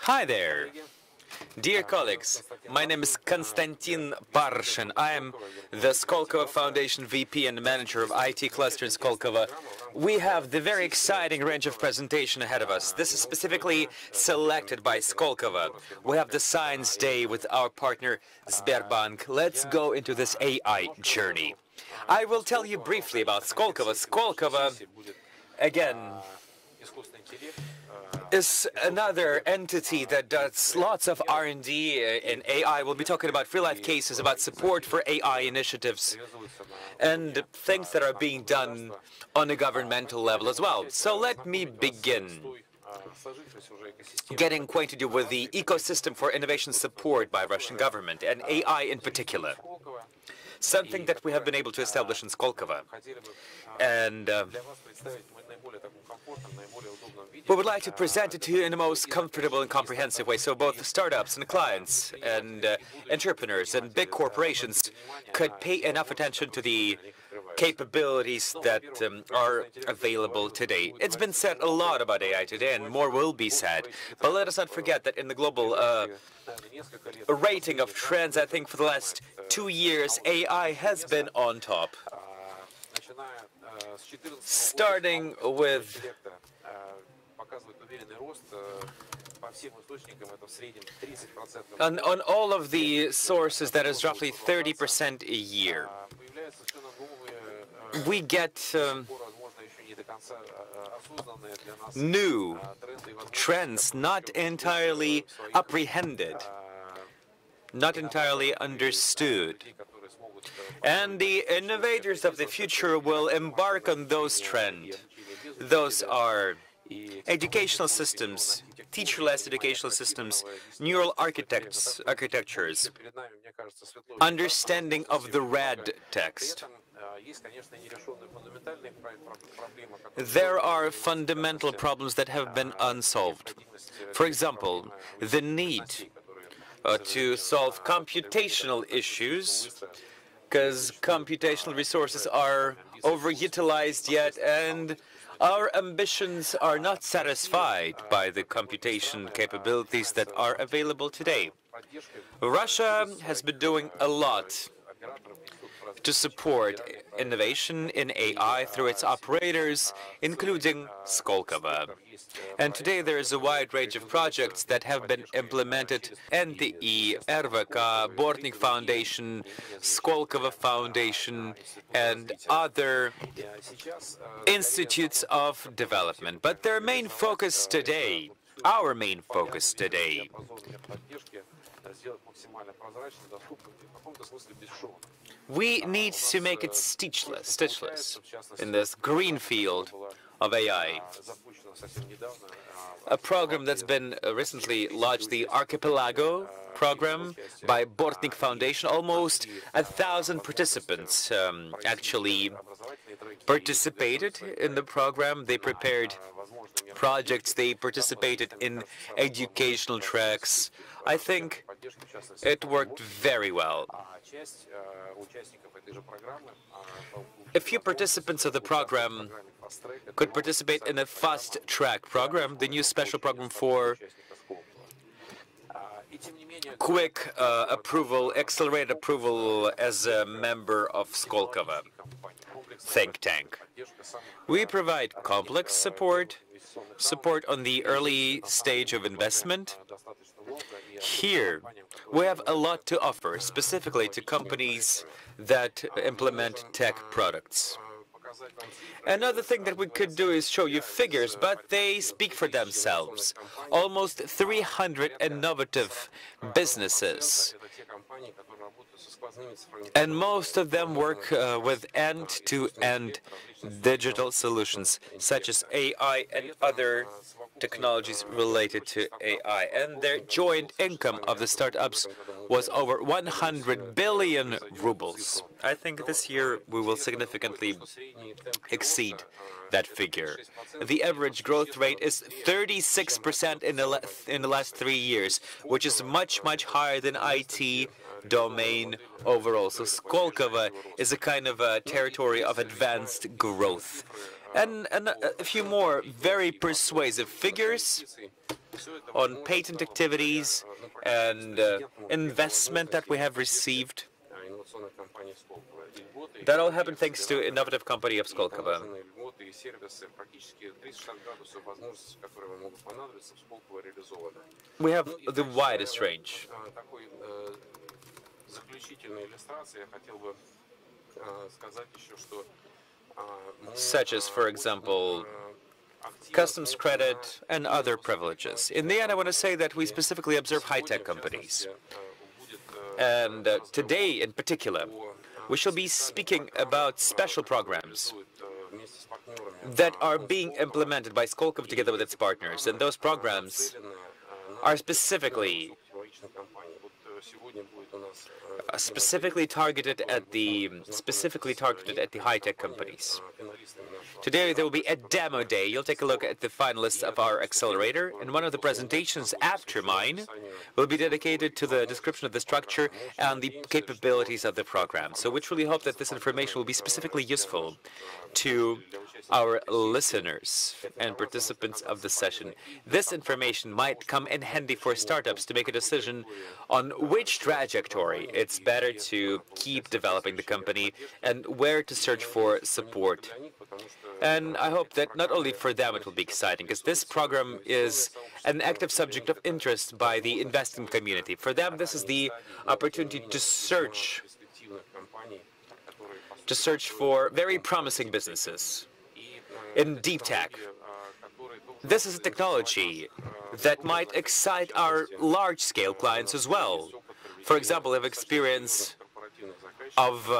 Hi there. Dear colleagues, my name is Konstantin Parshin. I am the Skolkovo Foundation VP and Manager of IT Cluster in Skolkovo. We have the very exciting range of presentation ahead of us. This is specifically selected by Skolkovo. We have the Science Day with our partner Sberbank. Let's go into this AI journey. I will tell you briefly about Skolkovo. Skolkovo, again, is another entity that does lots of R&D in AI. We'll be talking about real-life cases, about support for AI initiatives, and things that are being done on a governmental level as well. So let me begin getting acquainted with the ecosystem for innovation support by Russian government, and AI in particular. Something that we have been able to establish in Skolkovo. And we would like to present it to you in the most comfortable and comprehensive way, so both startups and clients and entrepreneurs and big corporations could pay enough attention to the capabilities that are available today. It's been said a lot about AI today, and more will be said. But let us not forget that in the global rating of trends, I think for the last 2 years, AI has been on top. Starting with on all of the sources, that is roughly 30% a year. We get new trends not entirely apprehended, not entirely understood. And the innovators of the future will embark on those trends. Those are educational systems, teacher-less educational systems, neural architectures, understanding of the red text. There are fundamental problems that have been unsolved. For example, the need to solve computational issues, because computational resources are overutilized yet, and our ambitions are not satisfied by the computation capabilities that are available today. Russia has been doing a lot to support innovation in AI through its operators, including Skolkovo. And today there is a wide range of projects that have been implemented: NTE, Averbakh, Bortnik Foundation, Skolkovo Foundation, and other institutes of development. But their main focus today, our main focus today, we need to make it stitchless in this green field of AI. A program that's been recently launched, the Archipelago program by Bortnik Foundation. Almost 1,000 participants actually participated in the program. They prepared projects, they participated in educational tracks. I think it worked very well. A few participants of the program could participate in a fast-track program, the new special program for quick approval, accelerated approval as a member of Skolkovo think tank. We provide complex support on the early stage of investment. Here, we have a lot to offer, specifically to companies that implement tech products. Another thing that we could do is show you figures, but they speak for themselves. Almost 300 innovative businesses, and most of them work with end-to-end digital solutions, such as AI and other technologies related to AI. And their joint income of the startups was over 100 billion rubles. I think this year we will significantly exceed that figure. The average growth rate is 36% in the last 3 years, which is much higher than IT domain overall. So Skolkovo is a kind of a territory of advanced growth. And a few more very persuasive figures. on patent activities and investment that we have received. That all happened thanks to innovative company of Skolkovo. We have the widest range. Such as, for example, customs credit and other privileges. In the end, I want to say that we specifically observe high-tech companies. And today, in particular, we shall be speaking about special programs that are being implemented by Skolkovo together with its partners. And those programs are specifically targeted at the high-tech companies. Today there will be a demo day. You'll take a look at the finalists of our accelerator, and one of the presentations after mine will be dedicated to the description of the structure and the capabilities of the program. So we truly hope that this information will be specifically useful to our listeners and participants of the session. This information might come in handy for startups to make a decision on which trajectory it's better to keep developing the company and where to search for support. And I hope that not only for them it will be exciting, because this program is an active subject of interest by the investing community. For them, this is the opportunity to search for very promising businesses in deep tech. This is a technology that might excite our large-scale clients as well. For example, I have experience of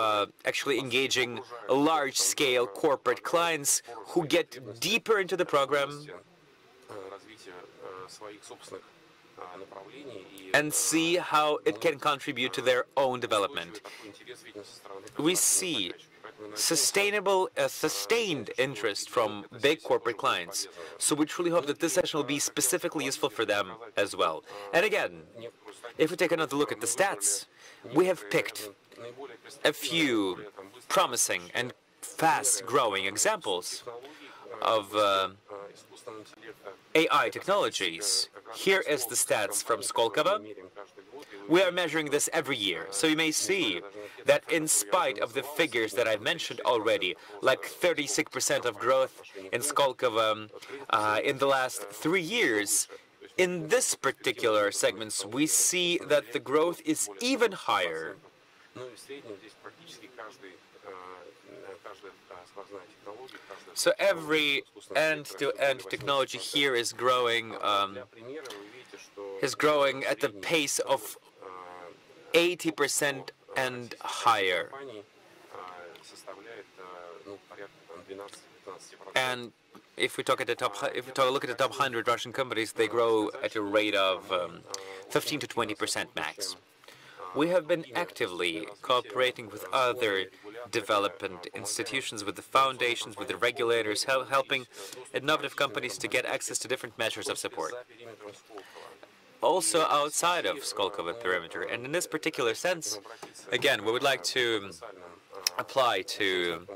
actually engaging large-scale corporate clients who get deeper into the program and see how it can contribute to their own development. We see sustained interest from big corporate clients. So we truly hope that this session will be specifically useful for them as well. And again, if we take another look at the stats, we have picked a few promising and fast-growing examples of AI technologies. Here is the stats from Skolkovo. We are measuring this every year, so you may see that in spite of the figures that I've mentioned already, like 36% of growth in Skolkovo in the last 3 years, in this particular segments, we see that the growth is even higher. So every end-to-end technology here is growing at the pace of 80% and higher. And if we look at the top 100 Russian companies, they grow at a rate of 15 to 20% max. We have been actively cooperating with other development institutions, with the foundations, with the regulators, helping innovative companies to get access to different measures of support. Also outside of Skolkovo perimeter. And in this particular sense, again, we would like to apply to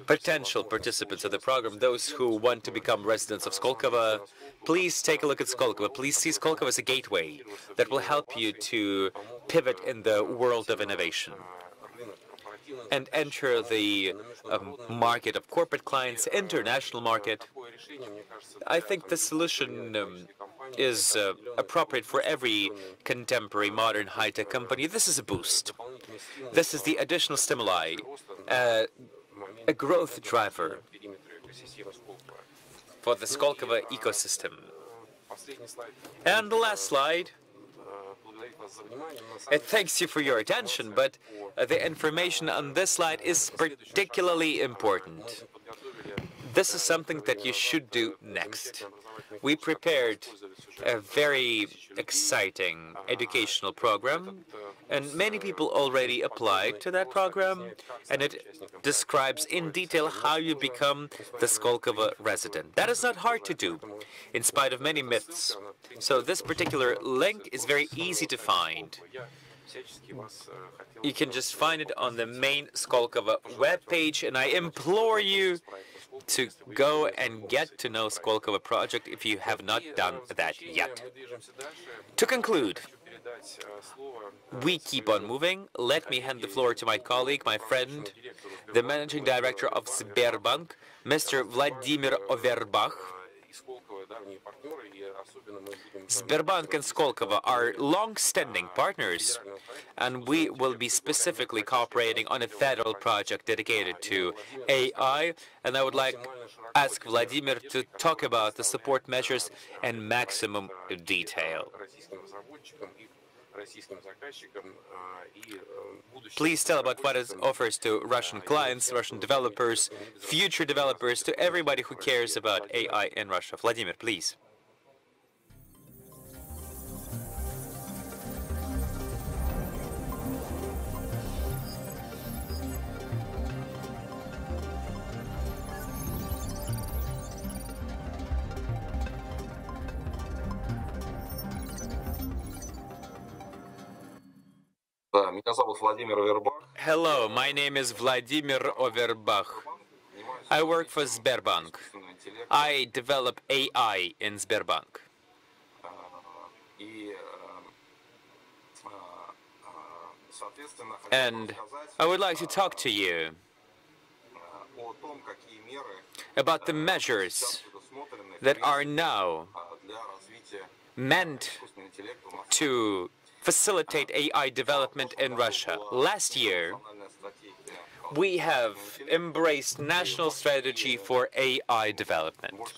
potential participants of the program, those who want to become residents of Skolkovo. Please take a look at Skolkovo. Please see Skolkovo as a gateway that will help you to pivot in the world of innovation and enter the market of corporate clients, international market. I think the solution is appropriate for every contemporary, modern, high-tech company. This is a boost. This is the additional stimuli, a growth driver for the Skolkovo ecosystem. And the last slide. It thanks you for your attention, but the information on this slide is particularly important. This is something that you should do next. We prepared a very exciting educational program, and many people already applied to that program, and it describes in detail how you become the Skolkovo resident. That is not hard to do, in spite of many myths. So this particular link is very easy to find. You can just find it on the main Skolkovo webpage, and I implore you to go and get to know Skolkovo project if you have not done that yet. To conclude, we keep on moving. Let me hand the floor to my colleague, my friend, the managing director of Sberbank, Mr. Vladimir Averbakh. Sberbank and Skolkovo are long-standing partners, and we will be specifically cooperating on a federal project dedicated to AI, and I would like to ask Vladimir to talk about the support measures in maximum detail. Please tell about what it offers to Russian clients, Russian developers, future developers, to everybody who cares about AI in Russia. Vladimir, please. Hello, my name is Vladimir Averbakh. I work for Sberbank. I develop AI in Sberbank. And I would like to talk to you about the measures that are now meant to facilitate AI development in Russia. Last year, we have embraced national strategy for AI development.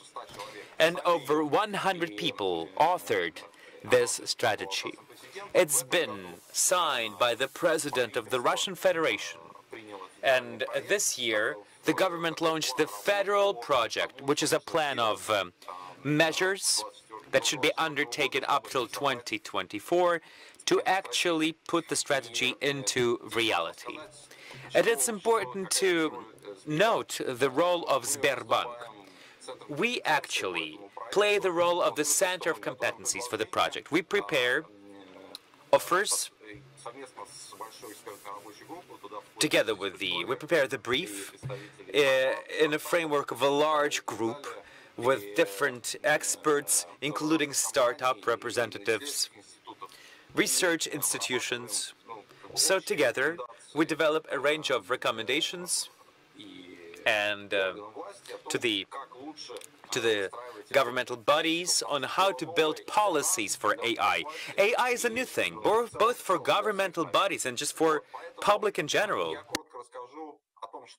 And over 100 people authored this strategy. It's been signed by the President of the Russian Federation. And this year, the government launched the federal project, which is a plan of measures that should be undertaken up till 2024 to actually put the strategy into reality. And it's important to note the role of Sberbank. We actually play the role of the center of competencies for the project. We prepare offers together with we prepare the brief in a framework of a large group with different experts, including startup representatives, research institutions. So together, we develop a range of recommendations and to the governmental bodies on how to build policies for AI. AI is a new thing, both for governmental bodies and just for public in general.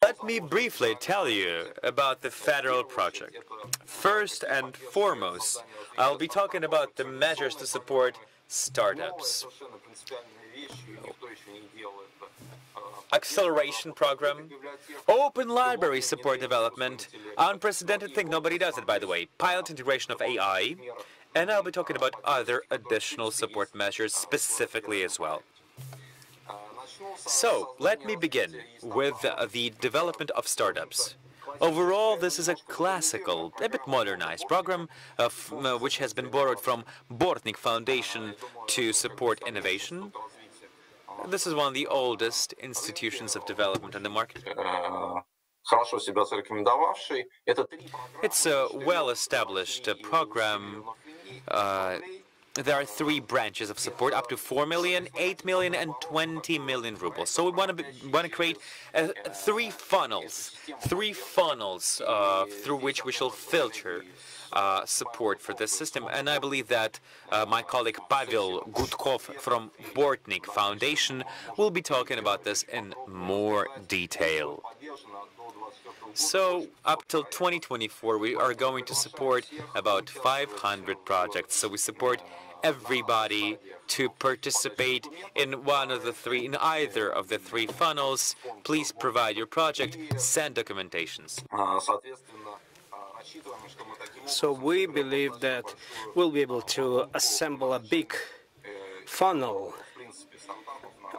Let me briefly tell you about the federal project. First and foremost, I'll be talking about the measures to support startups. Acceleration program, open library support development, unprecedented thing, nobody does it by the way, pilot integration of AI, and I'll be talking about other additional support measures specifically as well. So, let me begin with the development of startups. Overall, this is a classical, a bit modernized program which has been borrowed from Bortnik Foundation to support innovation. This is one of the oldest institutions of development in the market. It's a well-established program. There are 3 branches of support, up to 4 million, 8 million, and 20 million rubles. So we want to create 3 funnels through which we shall filter support for this system. And I believe that my colleague Pavel Gudkov from Bortnik Foundation will be talking about this in more detail. So, up till 2024, we are going to support about 500 projects. So we support everybody to participate in in either of the 3 funnels. Please provide your project, send documentations. So we believe that we'll be able to assemble a big funnel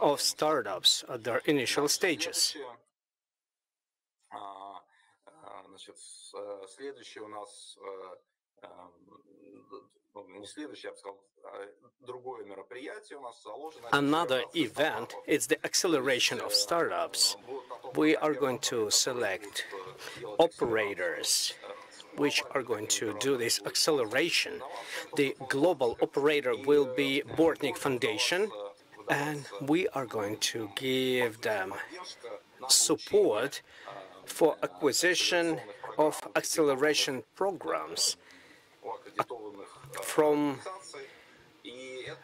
of startups at their initial stages. Another event is the acceleration of startups. We are going to select operators which are going to do this acceleration. The global operator will be Bortnik Foundation, and we are going to give them support for acquisition of acceleration programs from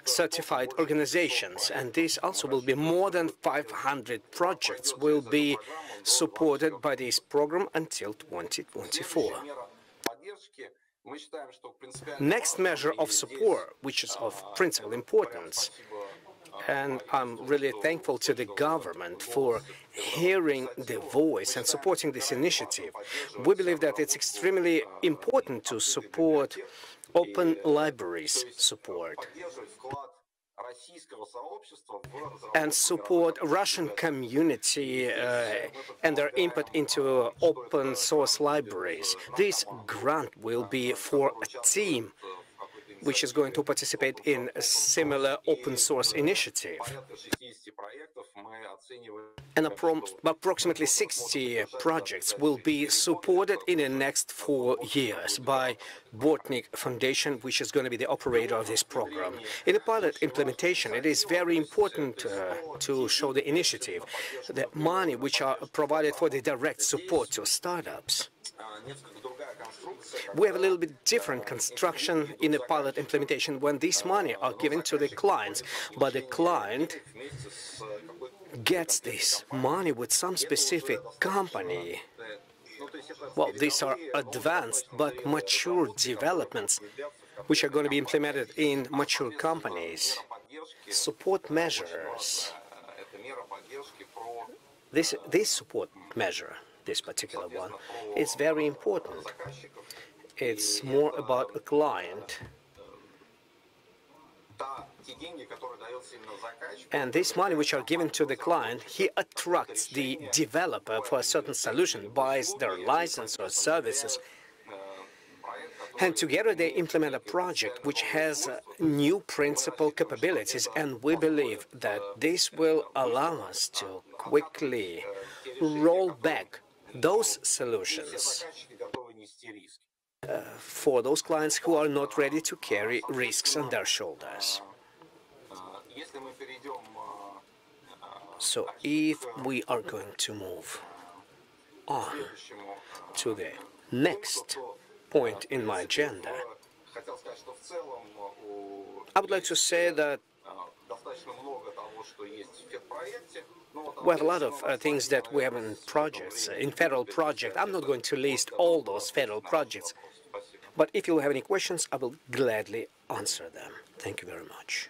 certified organizations, and this also will be more than 500 projects will be supported by this program until 2024. Next measure of support, which is of principal importance, and I'm really thankful to the government for hearing the voice and supporting this initiative. We believe that it's extremely important to support open libraries support and support Russian community and their input into open source libraries. This grant will be for a team which is going to participate in a similar open source initiative. And approximately 60 projects will be supported in the next 4 years by Bortnik Foundation, which is going to be the operator of this program. In the pilot implementation, it is very important to show the initiative, the money which are provided for the direct support to startups. We have a little bit different construction in the pilot implementation when these money are given to the clients, but the client gets this money with some specific company. Well, these are advanced but mature developments which are going to be implemented in mature companies. Support measures. This support measure, this particular one, is very important. It's more about a client. And this money which are given to the client, he attracts the developer for a certain solution, buys their license or services, and together they implement a project which has new principal capabilities, and we believe that this will allow us to quickly roll back those solutions for those clients who are not ready to carry risks on their shoulders. So if we are going to move on to the next point in my agenda, I would like to say that we have a lot of things that we have in projects, in federal projects. I'm not going to list all those federal projects, but if you have any questions, I will gladly answer them. Thank you very much.